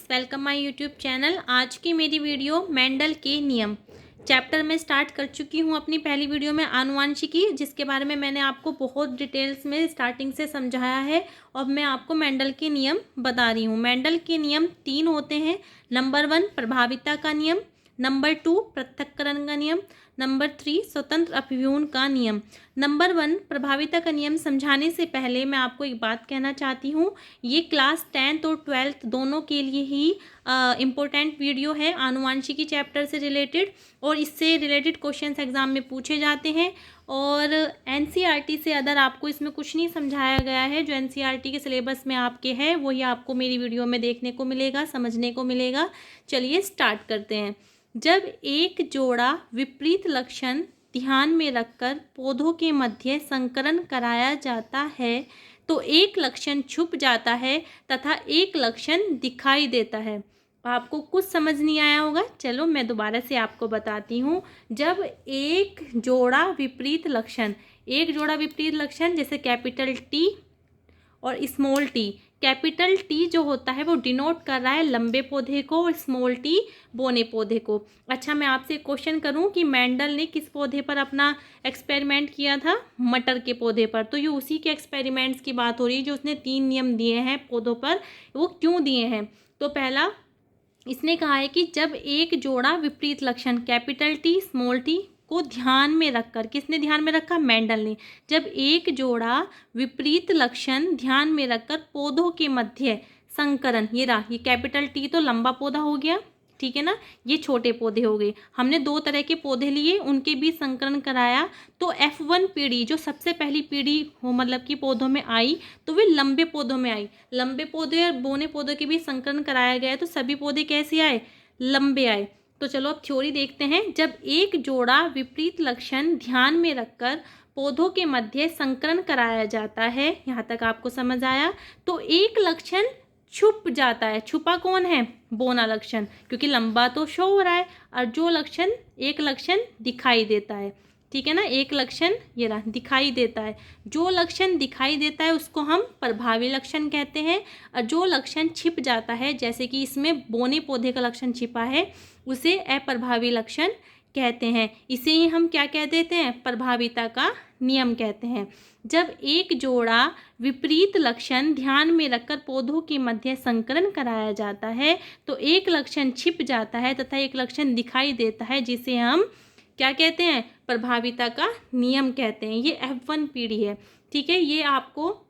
Welcome my YouTube channel. आज की मेरी वीडियो मेंडल के नियम चैप्टर में स्टार्ट कर चुकी हूँ। अपनी पहली वीडियो में आनुवांशिकी, जिसके बारे में मैंने आपको बहुत डिटेल्स में स्टार्टिंग से समझाया है और मैं आपको मेंडल के नियम बता रही हूँ। मेंडल के नियम 3 होते हैं। नंबर 1 प्रभाविता का नियम, नंबर 2 पृथक्करण का नियम, नंबर 3 स्वतंत्र अपव्यूहन का नियम। नंबर 1 प्रभाविता का नियम समझाने से पहले मैं आपको एक बात कहना चाहती हूँ। ये क्लास 10th और 12th दोनों के लिए ही इम्पोर्टेंट वीडियो है, आनुवांशिकी चैप्टर से रिलेटेड, और इससे रिलेटेड क्वेश्चंस एग्जाम में पूछे जाते हैं। और एनसीईआरटी से अदर आपको इसमें कुछ नहीं समझाया गया है। जो एनसीईआरटी के सिलेबस में आपके है वही आपको मेरी वीडियो में देखने को मिलेगा, समझने को मिलेगा। चलिए स्टार्ट करते हैं। जब एक जोड़ा विपरीत लक्षण ध्यान में रखकर पौधों के मध्य संकरण कराया जाता है तो एक लक्षण छुप जाता है तथा एक लक्षण दिखाई देता है। आपको कुछ समझ नहीं आया होगा, चलो मैं दोबारा से आपको बताती हूँ। जब एक जोड़ा विपरीत लक्षण, जैसे कैपिटल टी और स्मॉल टी। कैपिटल टी जो होता है वो डिनोट कर रहा है लंबे पौधे को और स्मॉल टी बौने पौधे को। अच्छा, मैं आपसे क्वेश्चन करूं कि मेंडल ने किस पौधे पर अपना एक्सपेरिमेंट किया था? मटर के पौधे पर। तो ये उसी के एक्सपेरिमेंट्स की बात हो रही है जो उसने 3 नियम दिए हैं पौधों पर। वो क्यों दिए हैं? तो पहला इसने कहा है कि जब एक जोड़ा विपरीत लक्षण कैपिटल टी स्मॉल टी को ध्यान में रखकर, किसने ध्यान में रखा? मेंडल ने। जब एक जोड़ा विपरीत लक्षण ध्यान में रखकर पौधों के मध्य संकरण, ये रहा, ये कैपिटल टी तो लंबा पौधा हो गया, ठीक है ना, ये छोटे पौधे हो गए। हमने 2 तरह के पौधे लिए, उनके बीच संकरण कराया। तो F1 पीढ़ी जो सबसे पहली पीढ़ी हो, मतलब कि पौधों में आई, तो वे लंबे पौधों में आई। लंबे पौधे और बौने पौधों के बीच संकरण कराया गया तो सभी पौधे कैसे आए? लंबे आए। तो चलो अब थ्योरी देखते हैं। जब एक जोड़ा विपरीत लक्षण ध्यान में रखकर पौधों के मध्य संकरण कराया जाता है, यहाँ तक आपको समझ आया, तो एक लक्षण छुप जाता है। छुपा कौन है? बौना लक्षण, क्योंकि लंबा तो शो हो रहा है। और जो लक्षण, एक लक्षण दिखाई देता है, ठीक है ना, एक लक्षण ये रहा दिखाई देता है। जो लक्षण दिखाई देता है उसको हम प्रभावी लक्षण कहते हैं। और जो लक्षण छिप जाता है, जैसे कि इसमें बौने पौधे का लक्षण छिपा है, उसे अप्रभावी लक्षण कहते हैं। इसे ही हम क्या कह देते हैं? प्रभाविता का नियम कहते हैं। जब एक जोड़ा विपरीत लक्षण ध्यान में रखकर पौधों के मध्य संकरण कराया जाता है तो एक लक्षण छिप जाता है तथा एक लक्षण दिखाई देता है, जिसे हम क्या कहते हैं? प्रभाविता का नियम कहते हैं। ये F1 पीढ़ी है, ठीक है। ये आपको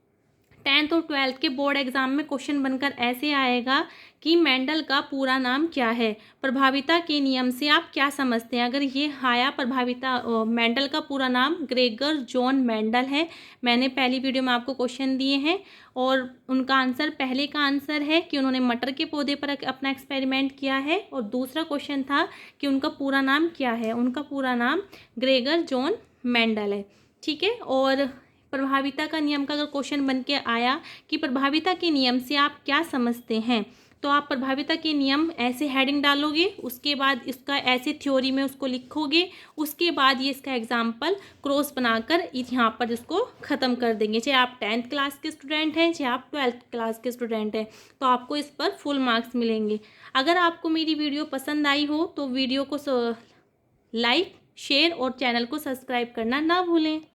10th और 12th के बोर्ड एग्जाम में क्वेश्चन बनकर ऐसे आएगा कि मेंडल का पूरा नाम क्या है? प्रभाविता के नियम से आप क्या समझते हैं? अगर ये आया प्रभाविता, मेंडल का पूरा नाम ग्रेगर जॉन मेंडल है। मैंने पहली वीडियो में आपको क्वेश्चन दिए हैं और उनका आंसर, पहले का आंसर है कि उन्होंने मटर के पौधे पर अपना एक्सपेरिमेंट किया है, और दूसरा क्वेश्चन था कि उनका पूरा नाम क्या है। उनका पूरा नाम ग्रेगर जॉन मेंडल है, ठीक है। और प्रभाविता का नियम का अगर क्वेश्चन बन के आया कि प्रभाविता के नियम से आप क्या समझते हैं, तो आप प्रभाविता के नियम ऐसे हेडिंग डालोगे, उसके बाद इसका ऐसे थ्योरी में उसको लिखोगे, उसके बाद ये इसका एग्जाम्पल क्रॉस बनाकर यहाँ पर इसको ख़त्म कर देंगे। चाहे आप 10th क्लास के स्टूडेंट हैं, चाहे आप 12th क्लास के स्टूडेंट हैं, तो आपको इस पर फुल मार्क्स मिलेंगे। अगर आपको मेरी वीडियो पसंद आई हो तो वीडियो को लाइक, शेयर और चैनल को सब्सक्राइब करना ना भूलें।